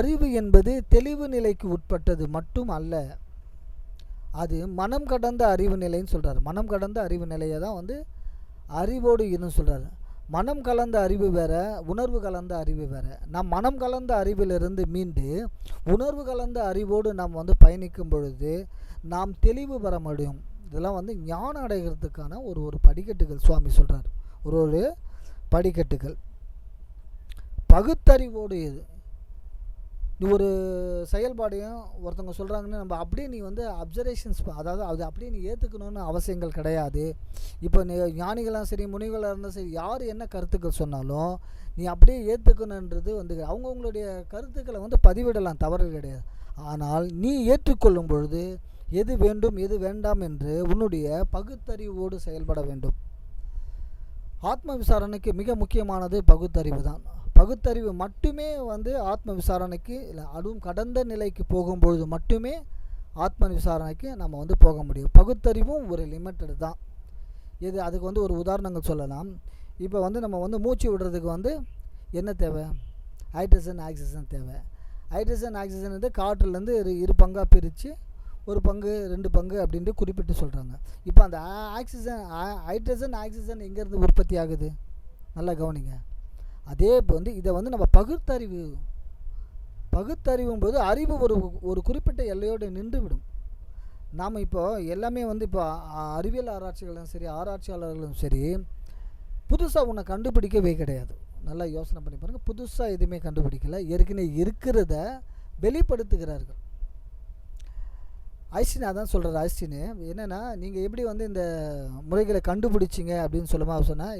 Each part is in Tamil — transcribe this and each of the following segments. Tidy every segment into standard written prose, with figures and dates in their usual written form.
அறிவு என்பது தெளிவு நிலைக்கு உட்பட்டது மட்டும் அல்ல, அது மனம் கடந்த அறிவு நிலைன்னு சொல்கிறார். மனம் கடந்த அறிவு நிலையை தான் வந்து அறிவோடு இருன்னு சொல்கிறார். மனம் கலந்த அறிவு வேற, உணர்வு கலந்த அறிவு வேற. நாம் மனம் கலந்த அறிவிலிருந்து மீண்டு உணர்வு கலந்த அறிவோடு நாம் வந்து பயணிக்கும் பொழுது நாம் தெளிவு பெற முடியும். இதெல்லாம் வந்து ஞானம் அடைகிறதுக்கான ஒரு படிக்கட்டுகள் சுவாமி சொல்கிறார். ஒரு படிக்கட்டுகள். பகுத்தறிவோடு ஒரு செயல்பாடையும் ஒருத்தவங்க சொல்கிறாங்கன்னு நம்ம அப்படியே நீ வந்து அப்சர்வேஷன்ஸ், அதாவது அது அப்படியே நீ ஏற்றுக்கணும்னு அவசியங்கள் கிடையாது. இப்போ நீ ஞானிகளாக சரி முனிகளாக இருந்தால் சரி யார் என்ன கருத்துக்கள் சொன்னாலும் நீ அப்படியே ஏற்றுக்கணுன்றது வந்து அவங்கவுங்களுடைய கருத்துக்களை வந்து பதிவிடலாம், தவறு கிடையாது. ஆனால் நீ ஏற்றுக்கொள்ளும் பொழுது எது வேண்டும் எது வேண்டாம் என்று உன்னுடைய பகுத்தறிவோடு செயல்பட வேண்டும். ஆத்ம விசாரணைக்கு மிக முக்கியமானது பகுத்தறிவு தான். பகுத்தறிவு மட்டுமே வந்து ஆத்ம விசாரணைக்கு இல்லை, அதுவும் கடந்த நிலைக்கு போகும்பொழுது மட்டுமே ஆத்ம விசாரணைக்கு நம்ம வந்து போக முடியும். பகுத்தறிவும் ஒரு லிமிட்டடு தான். அதுக்கு வந்து ஒரு உதாரணங்கள் சொல்லலாம். இப்போ வந்து நம்ம வந்து மூச்சு விடுறதுக்கு வந்து என்ன தேவை? ஹைட்ரஜன் ஆக்சிஜன் தேவை. ஹைட்ரஜன் ஆக்சிஜன் வந்து காற்றுலேருந்து இரு பங்காக பிரித்து ஒரு பங்கு 2 பங்கு அப்படின்ட்டு குறிப்பிட்டு சொல்கிறாங்க. இப்போ அந்த ஹைட்ரஜன் ஆக்சிஜன் எங்கேருந்து உற்பத்தி ஆகுது? நல்லா கவனிங்க. அதே இப்போ வந்து இதை வந்து நம்ம பகுத்தறிவும் போது அறிவு ஒரு குறிப்பிட்ட எல்லையோடு நின்று விடும். நாம் இப்போ எல்லாமே வந்து இப்போ அறிவியல் ஆராய்ச்சிகளும் சரி ஆராய்ச்சியாளர்களும் சரி புதுசாக ஒன்றை கண்டுபிடிக்கவே கிடையாது. நல்லா யோசனை பண்ணி பாருங்கள். புதுசாக எதுவுமே கண்டுபிடிக்கலை, ஏற்கனவே இருக்கிறத வெளிப்படுத்துகிறார்கள். ஐஸ்டின் அதான் சொல்கிறார். ஐஸ்டின் என்னென்னா, நீங்கள் எப்படி வந்து இந்த முறைகளை கண்டுபிடிச்சிங்க அப்படின்னு சொல்லுமா சொன்னால்,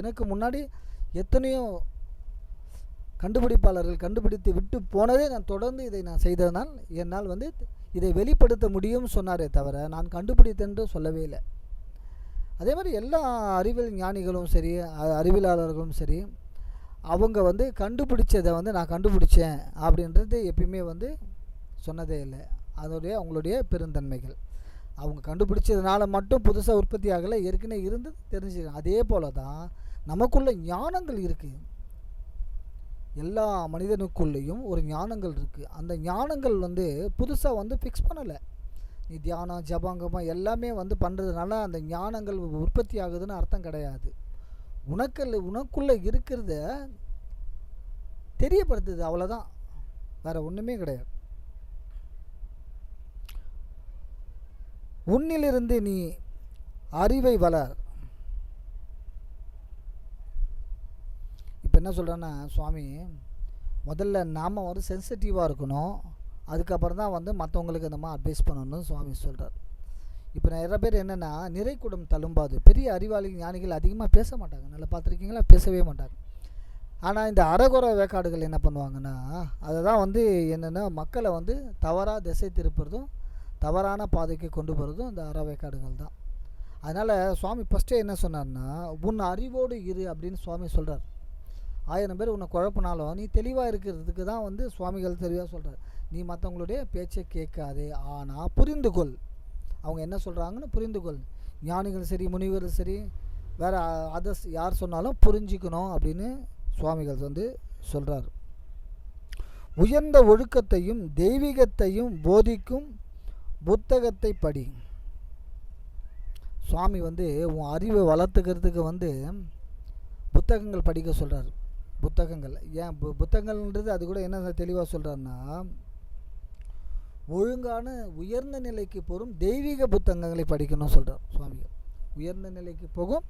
எனக்கு முன்னாடி எத்தனையோ கண்டுபிடிப்பாளர்கள் கண்டுபிடித்து விட்டு போனதே நான் தொடர்ந்து இதை நான் செய்ததனால் என்னால் வந்து இதை வெளிப்படுத்த முடியும்னு சொன்னாரே தவிர நான் கண்டுபிடித்தென்று சொல்லவே இல்லை. அதே மாதிரி எல்லா அறிவியல் ஞானிகளும் சரி அறிவியலாளர்களும் சரி அவங்க வந்து கண்டுபிடிச்சதை வந்து நான் கண்டுபிடிச்சேன் அப்படின்றது எப்பயுமே வந்து சொன்னதே இல்லை. அவங்களுடைய பெருந்தன்மைகள். அவங்க கண்டுபிடிச்சதுனால மட்டும் புதுசாக உற்பத்தி ஆகலை, ஏற்கனவே இருந்து தெரிஞ்சுக்கலாம். அதே போல தான் நமக்குள்ள ஞானங்கள் இருக்குது. எல்லா மனிதனுக்குள்ளேயும் ஒரு ஞானங்கள் இருக்குது. அந்த ஞானங்கள் வந்து புதுசாக வந்து ஃபிக்ஸ் பண்ணலை. நீ தியானம் ஜபாங்கமாக எல்லாமே வந்து பண்ணுறதுனால அந்த ஞானங்கள் உற்பத்தி ஆகுதுன்னு அர்த்தம் கிடையாது. உனக்குள்ளே இருக்கிறத தெரியப்படுத்துது, அவ்வளோதான், வேறு ஒன்றுமே கிடையாது. உன்னிலிருந்து நீ அறிவை வளர். இப்போ என்ன சொல்கிறேன்னா சுவாமி, முதல்ல நாம் ஒரு சென்சிட்டிவாக இருக்கணும், அதுக்கப்புறம் தான் வந்து மற்றவங்களுக்கு இந்த மாதிரி அட்வைஸ் பண்ணணும்னு சுவாமி சொல்கிறார். இப்போ நிறைய பேர் என்னென்னா நிறைக்குடம் தழும்பாது. பெரிய அறிவாளி ஞானிகள் அதிகமாக பேச மாட்டாங்க, நல்லா பார்த்துருக்கீங்களா? பேசவே மாட்டாங்க. ஆனால் இந்த அறகுறை வேக்காடுகள் என்ன பண்ணுவாங்கன்னா, அதை தான் வந்து என்னென்னா மக்களை வந்து தவறாக திசை திருப்புறதும் தவறான பாதைக்கு கொண்டு போகிறதும் இந்த அறவேக்காடுகள் தான். அதனால் சுவாமி ஃபஸ்ட்டே என்ன சொன்னார்னா, உன் அறிவோடு இரு அப்படின்னு சுவாமி சொல்கிறார். 1000 பேர் உன்னை குழப்பினாலும் நீ தெளிவாக இருக்கிறதுக்கு தான் வந்து சுவாமிகள் தெளிவாக சொல்கிறார். நீ மற்றவங்களுடைய பேச்சை கேட்காதே, ஆனால் புரிந்து கொள், அவங்க என்ன சொல்கிறாங்கன்னு புரிந்து கொள். ஞானிகள் சரி முனிவர்கள் சரி வேறு அதர்ஸ் யார் சொன்னாலும் புரிஞ்சிக்கணும் அப்படின்னு சுவாமிகள் வந்து சொல்கிறார். உயர்ந்த ஒழுக்கத்தையும் தெய்வீகத்தையும் போதிக்கும் புத்தகத்தை படி. சுவாமி வந்து உன் அறிவை வளர்த்துக்கிறதுக்கு வந்து புத்தகங்கள் படிக்க சொல்கிறார். புத்தகங்கள் ஏன் புத்தகங்கள்ன்றது அது கூட என்ன தெளிவாக சொல்கிறாருன்னா, ஒழுங்கான உயர்ந்த நிலைக்கு போகும் தெய்வீக புத்தகங்களை படிக்கணும்னு சொல்கிறார் சுவாமிகள். உயர்ந்த நிலைக்கு போகும்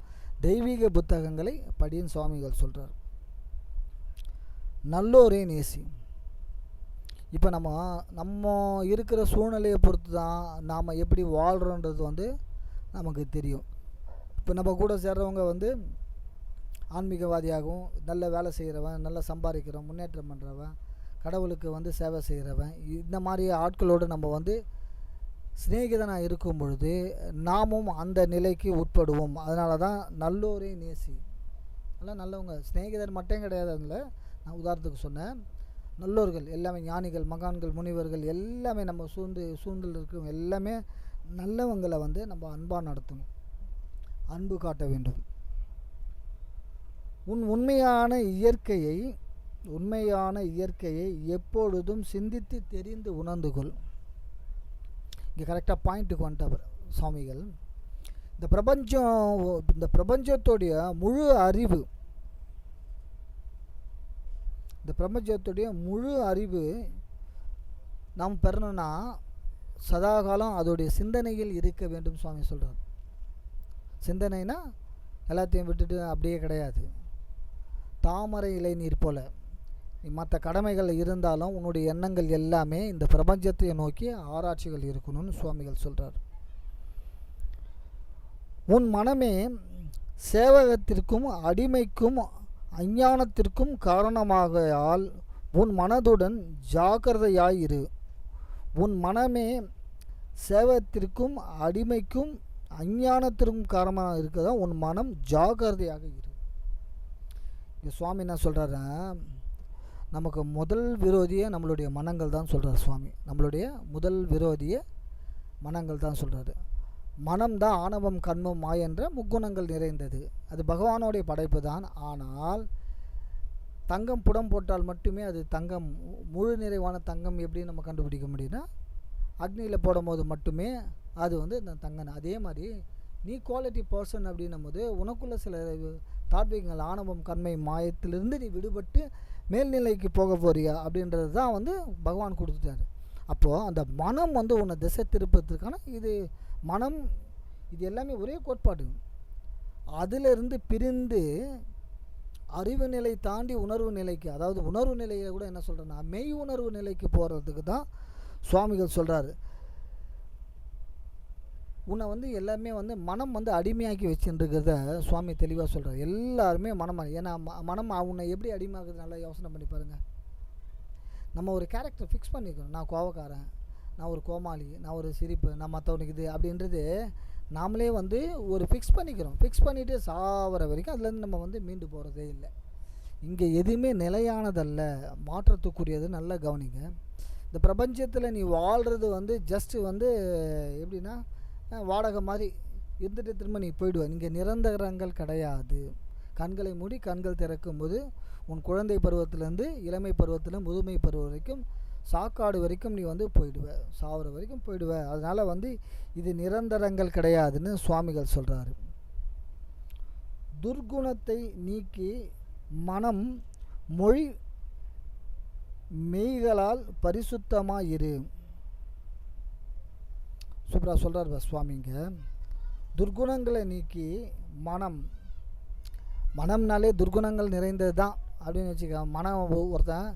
தெய்வீக புத்தகங்களை படின்னு சுவாமிகள் சொல்கிறார். நல்லோரே நேசி. இப்போ நம்ம இருக்கிற சூழ்நிலையை பொறுத்து தான் நாம் எப்படி வாழ்கிறோன்றது வந்து நமக்கு தெரியும். இப்போ நம்ம கூட சேர்றவங்க வந்து ஆன்மீகவாதியாகவும் நல்ல வேலை செய்கிறவன், நல்லா சம்பாதிக்கிறவன், முன்னேற்றம் பண்ணுறவன், கடவுளுக்கு வந்து சேவை செய்கிறவன், இந்த மாதிரி ஆட்களோடு நம்ம வந்து சிநேகிதனாக இருக்கும் பொழுது நாமும் அந்த நிலைக்கு உட்படுவோம். அதனால தான் நல்லோரே நேசி. அதெல்லாம் நல்லவங்க, சிநேகிதர் மட்டும் கிடையாது. அதில் நான் உதாரணத்துக்கு சொன்னேன், நல்லோர்கள் எல்லாமே ஞானிகள் மகான்கள் முனிவர்கள் எல்லாமே நம்ம சூழ்ந்தில் இருக்கிறவங்க எல்லாமே நல்லவங்களை வந்து நம்ம அன்பாக நடத்தணும், அன்பு காட்ட வேண்டும். உன் உண்மையான இயற்கையை உண்மையான இயற்கையை எப்பொழுதும் சிந்தித்து தெரிந்து உணர்ந்து கொள். இங்கே கரெக்டாக பாயிண்ட்டுக்கு வந்துட்டார் சுவாமிகள். இந்த பிரபஞ்சத்துடைய முழு அறிவு, இந்த பிரபஞ்சத்துடைய முழு அறிவு நாம் பெறணும்னா சதாகாலம் அதோடைய சிந்தனையில் இருக்க வேண்டும் சுவாமி சொல்கிறார். சிந்தனைனா எல்லாத்தையும் விட்டுட்டு அப்படியே கிடையாது. தாமரை இலை நீர் போல மற்ற கடமைகள் இருந்தாலும் உன்னுடைய எண்ணங்கள் எல்லாமே இந்த பிரபஞ்சத்தை நோக்கி ஆராய்ச்சிகள் இருக்கணும்னு சுவாமிகள் சொல்கிறார். உன் மனமே சேவகத்திற்கும் அடிமைக்கும் அஞ்ஞானத்திற்கும் காரணமாகையால் உன் மனதுடன் ஜாக்கிரதையாயிரு. உன் மனமே சேவகத்திற்கும் அடிமைக்கும் அஞ்ஞானத்திற்கும் காரணமாக இருக்கிறதா உன் மனம் ஜாக்கிரதையாக இரு. சுவாமி என்ன சொல்கிறாரு, நமக்கு முதல் விரோதியே நம்மளுடைய மனங்கள் தான் சொல்கிறார் சுவாமி. நம்மளுடைய முதல் விரோதியே மனங்கள் தான் சொல்கிறாரு. மனம்தான் ஆணவம் கண்மம் மாய் என்ற முக்குணங்கள் நிறைந்தது. அது பகவானுடைய படைப்பு தான். ஆனால் தங்கம் புடம் போட்டால் மட்டுமே அது தங்கம், முழு நிறைவான தங்கம் எப்படி நம்ம கண்டுபிடிக்க முடியும்னா அக்னியில் போடும்போது மட்டுமே அது வந்து இந்த தங்கம். அதே மாதிரி நீ குவாலிட்டி பர்சன் அப்படின்னும் போது உனக்குள்ள சில தாத்விகங்கள் ஆணவம் கண்மை மாயத்திலிருந்து நீ விடுபட்டு மேல்நிலைக்கு போக போறியா அப்படின்றது தான் வந்து பகவான் கொடுத்துட்டாரு. அப்போது அந்த மனம் வந்து உன்னை திசை திருப்பதற்கான இது மனம், இது எல்லாமே ஒரே கோட்பாடு. அதிலிருந்து பிரிந்து அறிவு நிலை தாண்டி உணர்வு நிலைக்கு, அதாவது உணர்வு நிலையில் கூட என்ன சொல்கிறேன்னா மெய் உணர்வு நிலைக்கு போகிறதுக்கு தான் சுவாமிகள் சொல்கிறாரு. உன்னை வந்து எல்லாமே வந்து மனம் வந்து அடிமையாக்கி வச்சுருக்கிறத சுவாமி தெளிவாக சொல்கிறார். எல்லாருமே மனம், ஏன்னா மனம் உன்னை எப்படி அடிமையாகுது நல்லா யோசனை பண்ணி பாருங்கள். நம்ம ஒரு கேரக்டர் ஃபிக்ஸ் பண்ணிக்கிறோம். நான் கோவக்காரன், நான் ஒரு கோமாளி, நான் ஒரு சிரிப்பு, நான் மற்றவனுக்கு இது அப்படின்றது நாமளே வந்து ஒரு ஃபிக்ஸ் பண்ணிக்கிறோம். ஃபிக்ஸ் பண்ணிவிட்டு சாவர வரைக்கும் அதுலேருந்து நம்ம வந்து மீண்டு போகிறதே இல்லை. இங்கே எதுவுமே நிலையானதல்ல, மாற்றத்துக்குரியது. நல்லா கவனிங்க. இந்த பிரபஞ்சத்தில் நீ வாழ்கிறது வந்து ஜஸ்ட்டு வந்து எப்படின்னா வாடகை மாதிரி இருந்துட்டு திரும்ப நீ போயிடுவேன். இங்கே நிரந்தரங்கள் கிடையாது. கண்களை மூடி கண்கள் திறக்கும்போது உன் குழந்தை பருவத்திலேருந்து இளமை பருவத்தில் முதுமை பருவம் வரைக்கும் சாக்காடு வரைக்கும் நீ வந்து போயிடுவ, சாவர வரைக்கும் போயிடுவ. அதனால் வந்து இது நிரந்தரங்கள் கிடையாதுன்னு சுவாமிகள் சொல்கிறாரு. துர்குணத்தை நீக்கி மனம் மொழி மெய்களால் பரிசுத்தமாக இரு. சூப்பராக சொல்கிறார் சுவாமிங்க. துர்குணங்களை நீக்கி மனம்னாலே துர்குணங்கள் நிறைந்தது தான் அப்படின்னு வச்சுக்க. மனம் ஒருத்தன்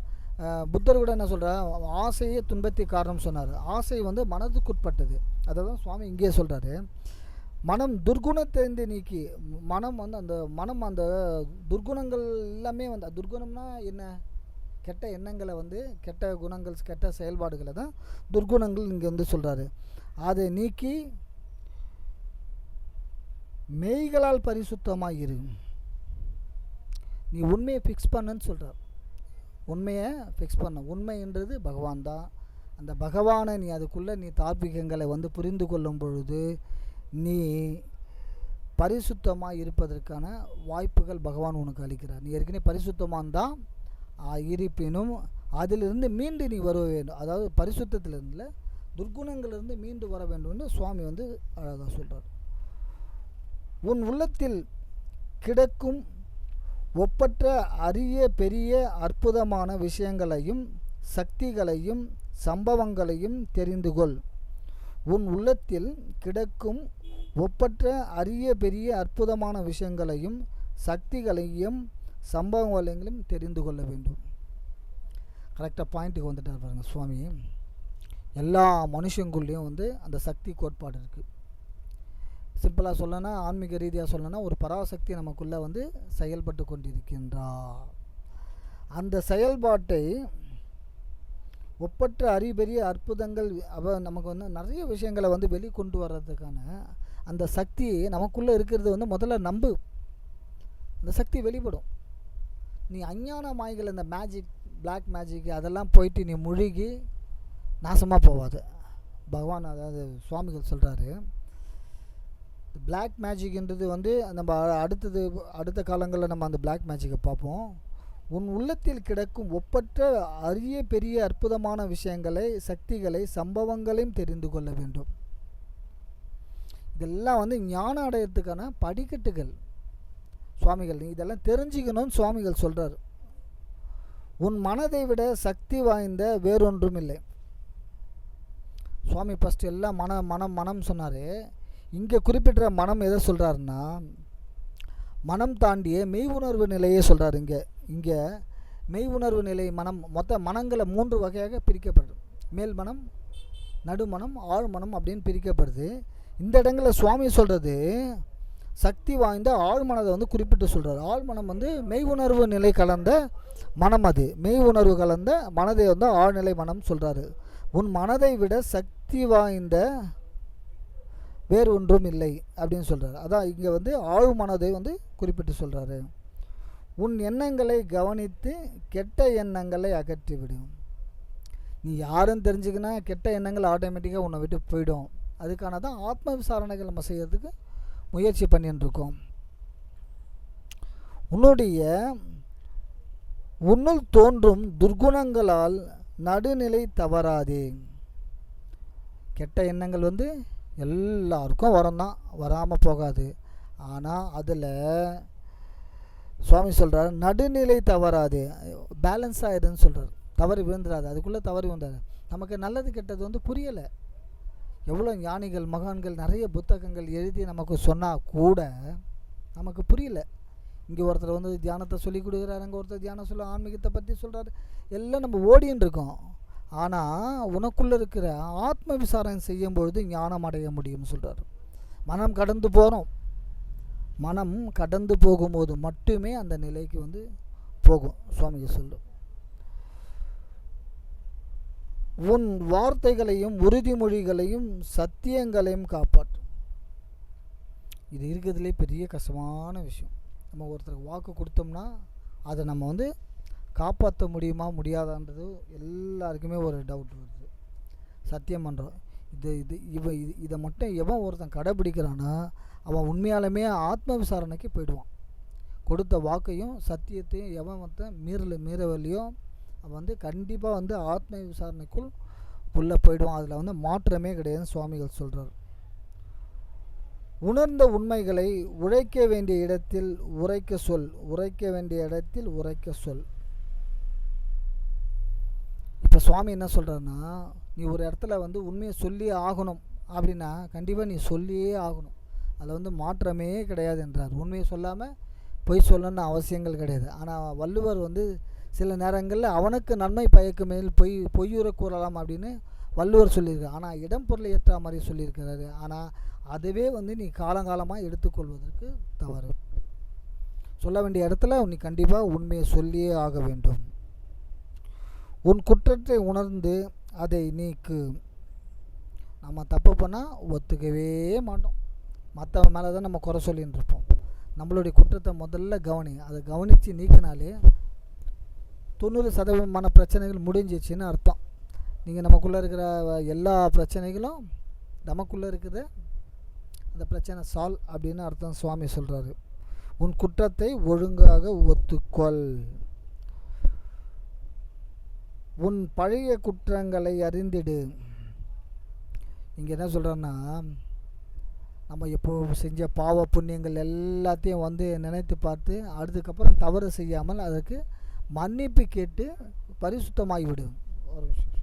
புத்தர் கூட என்ன சொல்கிறார், ஆசையே துன்பத்தை காரணம் சொன்னார். ஆசை வந்து மனதுக்குட்பட்டது. அதை தான் சுவாமி இங்கேயே சொல்கிறாரு. மனம் துர்குணத்தை நீக்கி, மனம் வந்து அந்த துர்குணங்கள் எல்லாமே வந்து, துர்குணம்னா என்ன, கெட்ட எண்ணங்களை வந்து கெட்ட குணங்கள் கெட்ட செயல்பாடுகளை தான் துர்குணங்கள் இங்கே வந்து சொல்கிறாரு. அதை நீக்கி மெய்களால் பரிசுத்தமாக இரு. நீ உண்மையை ஃபிக்ஸ் பண்ணுன்னு சொல்கிறார். உண்மையை ஃபிக்ஸ் பண்ண, உண்மைன்றது பகவான் தான். அந்த பகவானை நீ அதுக்குள்ளே நீ தார்மீகங்களை வந்து புரிந்து கொள்ளும் பொழுது நீ பரிசுத்தமாக இருப்பதற்கான வாய்ப்புகள் பகவான் உனக்கு அளிக்கிறார். நீ ஏற்கனவே பரிசுத்தமாக தான் இருப்பினும் அதிலிருந்து மீண்டு நீ வர வேண்டும். அதாவது பரிசுத்தத்திலிருந்து துர்குணங்களிலிருந்து மீண்டு வர வேண்டும்னு சுவாமி வந்து அழகாக சொல்கிறார். உன் உள்ளத்தில் கிடக்கும் ஒப்பற்ற அரிய பெரிய அற்புதமான விஷயங்களையும் சக்திகளையும் சம்பவங்களையும் தெரிந்து கொள். உன் உள்ளத்தில் கிடக்கும் ஒப்பற்ற அரிய பெரிய அற்புதமான விஷயங்களையும் சக்திகளையும் சம்பவங்களையும் தெரிந்து கொள்ள வேண்டும். கரெக்டாக பாயிண்ட்டுக்கு வந்துட்டார் பாருங்க சுவாமி. எல்லா மனுஷங்களுடையும் வந்து அந்த சக்தி கோட்பாடு இருக்குது. சிம்பிளாக சொல்லனா, ஆன்மீக ரீதியாக சொல்லனா, ஒரு பராசக்தி நமக்குள்ளே வந்து செயல்பட்டு கொண்டிருக்கின்றார். அந்த செயல்பாட்டை ஒப்பற்ற அரிபெரிய அற்புதங்கள் நமக்கு வந்து நிறைய விஷயங்களை வந்து வெளிக்கொண்டு வர்றதுக்கான அந்த சக்தி நமக்குள்ளே இருக்கிறது வந்து முதல்ல நம்பு. அந்த சக்தி வெளிப்படும். நீ அஞ்ஞான மாய்கள், இந்த மேஜிக், பிளாக் மேஜிக் அதெல்லாம் போயிட்டு நீ முழுகி நாசமாக போவாது. பகவான் அதாவது சுவாமிகள் சொல்கிறாரு, பிளாக் மேஜிக்ன்றது வந்து நம்ம அடுத்த காலங்களில் நம்ம அந்த பிளாக் மேஜிக்கை பார்ப்போம். உன் உள்ளத்தில் கிடக்கும் ஒப்பற்ற அரிய பெரிய அற்புதமான விஷயங்களை, சக்திகளை, சம்பவங்களையும் தெரிந்து கொள்ள வேண்டும். இதெல்லாம் வந்து ஞானம் அடையிறதுக்கான படிக்கட்டுகள். சுவாமிகள் நீ இதெல்லாம் தெரிஞ்சுக்கணும்னு சுவாமிகள் சொல்கிறார். உன் மனதை விட சக்தி வாய்ந்த வேறொன்றும் இல்லை. சுவாமி ஃபஸ்ட்டு எல்லாம் மனம் மனம் மனம் சொன்னார். இங்கே குறிப்பிட்ட மனம் எதை சொல்கிறாருன்னா, மனம் தாண்டிய மெய் உணர்வு நிலையே சொல்கிறார். இங்கே மெய் உணர்வு நிலை மனம், மொத்த மனங்களை 3 வகையாக பிரிக்கப்படுது. மேல் மனம், நடுமனம், ஆழ்மனம் அப்படின்னு பிரிக்கப்படுது. இந்த இடங்களில் சுவாமி சொல்கிறது சக்தி வாய்ந்த ஆழ்மனதை வந்து குறிப்பிட்டு சொல்கிறார். ஆழ்மனம் வந்து மெய் உணர்வு நிலை கலந்த மனம். அது மெய் உணர்வு கலந்த மனதை வந்து ஆழ்நிலை மனம் சொல்கிறாரு. உன் மனதை விட சக்தி வாய்ந்த வேறு ஒன்றும் இல்லை அப்படின்னு சொல்கிறார். அதான் இங்கே வந்து ஆழ்மனதை வந்து குறிப்பிட்டு சொல்கிறாரு. உன் எண்ணங்களை கவனித்து கெட்ட எண்ணங்களை அகற்றிவிடும். நீ யாருன்னு தெரிஞ்சுக்கினா கெட்ட எண்ணங்கள் ஆட்டோமேட்டிக்காக உன்னை விட்டு போயிடும். அதுக்கான தான் ஆத்ம விசாரணைகள் நம்ம செய்யறதுக்கு முயற்சி பண்ணிட்டு இருக்கோம். உன்னுள் தோன்றும் துர்குணங்களால் நடுநிலை தவறாதே. கெட்ட எண்ணங்கள் வந்து எல்லாருக்கும் வரந்தான், வராமல் போகாது. ஆனால் அதில் சுவாமி சொல்கிறார் நடுநிலை தவறாது, பேலன்ஸ் ஆகிடுன்னு சொல்கிறார். தவறு விழுந்துடாது, அதுக்குள்ளே தவறு விழுந்தாது. நமக்கு நல்லது கெட்டது வந்து புரியலை. எவ்வளோ ஞானிகள் மகான்கள் நிறைய புத்தகங்கள் எழுதி நமக்கு சொன்னால் கூட நமக்கு புரியல. இங்கே ஒருத்தர் வந்து தியானத்தை சொல்லி கொடுக்குறாரு, அங்கே ஒருத்தர் தியானம் சொல்ல ஆன்மீகத்தை பற்றி சொல்கிறாரு. எல்லாம் நம்ம ஓடின்னு இருக்கோம். ஆனால் உனக்குள்ளே இருக்கிற ஆத்ம விசாரணை செய்யும்பொழுது ஞானம் அடைய முடியும்னு சொல்கிறார். மனம் கடந்து போகிறோம். மனம் கடந்து போகும்போது மட்டுமே அந்த நிலைக்கு வந்து போகும். சுவாமிக்கு சொல்லும், உன் வார்த்தைகளையும் உறுதிமொழிகளையும் சத்தியங்களையும் காப்பாற்றும். இது இருக்கிறதுலே பெரிய கஷ்டமான விஷயம். நம்ம ஒருத்தருக்கு வாக்கு கொடுத்தோம்னா அதை நம்ம வந்து காப்பாற்ற முடியுமா முடியாதான்றது எல்லாருக்குமே ஒரு டவுட் வருது. சத்தியம் பண்ணுறோம், இதை மட்டும் எவன் ஒருத்தன் கடைபிடிக்கிறான்னா அவன் உண்மையாலுமே ஆத்ம விசாரணைக்கு போயிடுவான். கொடுத்த வாக்கையும் சத்தியத்தையும் எவன் மீறவல்லையோ அவன் வந்து கண்டிப்பாக வந்து ஆத்ம விசாரணைக்குள் உள்ளே போயிடுவான். அதில் வந்து மாற்றமே கிடையாதுன்னு சுவாமிகள் சொல்கிறார். உணர்ந்த உண்மைகளை உரைக்க வேண்டிய இடத்தில் உரைக்க சொல், உரைக்க வேண்டிய இடத்தில் உரைக்க சொல். இப்போ சுவாமி என்ன சொல்கிறாருன்னா, நீ ஒரு இடத்துல வந்து உண்மையை சொல்லியே ஆகணும் அப்படின்னா கண்டிப்பாக நீ சொல்லியே ஆகணும். அதில் வந்து மாற்றமே கிடையாது என்றார். உண்மையை சொல்லாமல் பொய் சொல்லணும்னு அவசியங்கள் கிடையாது. ஆனால் வள்ளுவர் வந்து சில நேரங்களில் அவனுக்கு நன்மை பயக்கு மேல் பொய்யுற கூறலாம் அப்படின்னு வள்ளுவர் சொல்லியிருக்காரு. ஆனால் இடம் பொருளை ஏற்ற மாதிரி சொல்லியிருக்கிறாரு. ஆனால் அதுவே வந்து நீ காலங்காலமாக எடுத்துக்கொள்வதற்கு தவறு. சொல்ல வேண்டிய இடத்துல நீ கண்டிப்பாக உண்மையை சொல்லியே ஆக வேண்டும். உன் குற்றத்தை உணர்ந்து அதை நீக்கு. நம்ம தப்பு பண்ணால் ஒத்துக்கவே மாட்டோம். மற்றவன் மேலே தான் நம்ம குறை சொல்லின்னு இருப்போம். நம்மளுடைய குற்றத்தை முதல்ல கவனி. அதை கவனித்து நீக்கினாலே 90% பிரச்சனைகள் முடிஞ்சிச்சுன்னு அர்த்தம். நீங்கள் நமக்குள்ளே இருக்கிற எல்லா பிரச்சனைகளும் நமக்குள்ளே இருக்குது, அந்த பிரச்சனை சால்வ் அப்படின்னு அர்த்தம். சுவாமி சொல்கிறாரு, உன் குற்றத்தை ஒழுங்காக ஒத்துக்கொள். உன் பழைய குற்றங்களை அறிந்திடு. இங்கே என்ன சொல்கிறேன்னா, நம்ம எப்போ செஞ்ச பாவ புண்ணியங்கள் எல்லாத்தையும் வந்து நினைத்து பார்த்து அதுக்கப்புறம் தவறு செய்யாமல் அதற்கு மன்னிப்பு கேட்டு பரிசுத்தமாகிவிடும். ஒரு விஷயம்